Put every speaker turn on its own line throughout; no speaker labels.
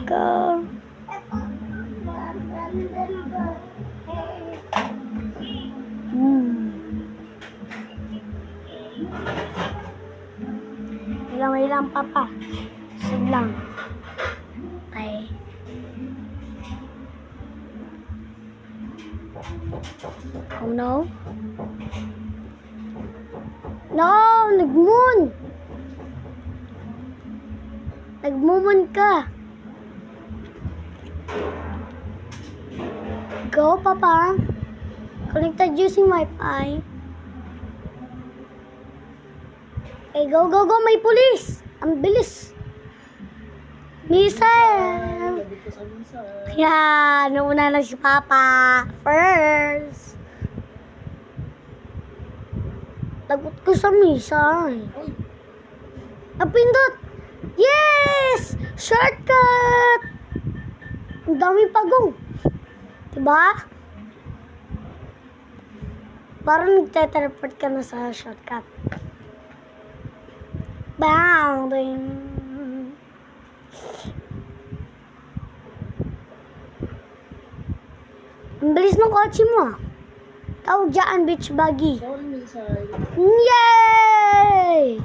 ka. Ilang papa. Lang. Okay. Oh no. No, nagmoon. Nagmumon ka. Go, Papa. Connected using Wi-Fi. Okay, go, go, go. May pulis. Ang bilis. Misa. Kaya, nauna lang si Papa. First. Tagot ko sa misa. Napindot. Yes! Shortcut! Ang dami pagong. Diba? Parang nagte-teleport ka na sa shortcut. Bang! Ding! Ang bilis ng kotse mo. Tawag dyan, beach buggy. Yay!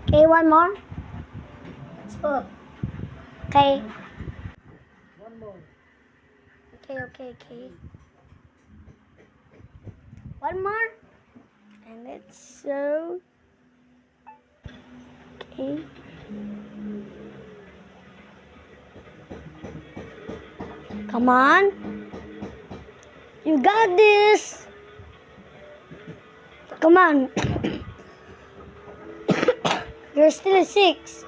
Okay, one more.
Stop.
Okay.
One more.
Okay. One more. And let's so. Okay. Come on. You got this. Come on. You're still a 6.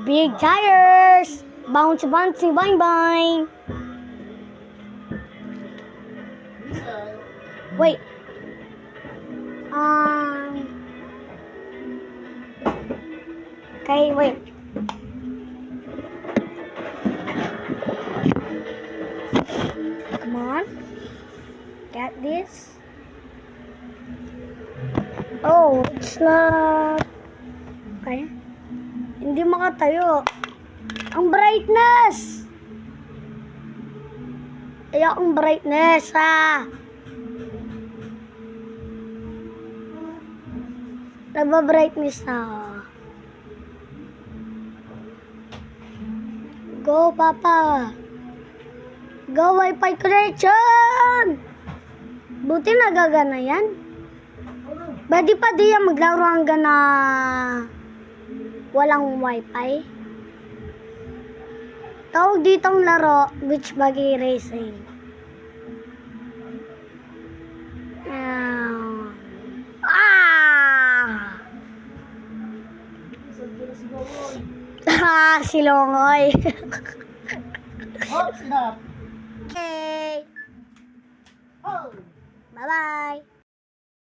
Big tires. Bouncy, bouncy, bang, bang. Wait. Okay, wait. Come on. Get this. Oh, it's not. Okay. Hindi makatayo. Ang brightness. Ayaw ang brightness, ha. Nagba-brightness na ako. Go, Papa. Go, Wi-Fi connection. Buti nagagana yan. Pwede pa di yan maglaro hanggang na walang Wi-Fi. Tawag ditong laro, beach buggy racing. Si Longoy.
Oh, snap.
Okay.
Oh.
Bye-bye.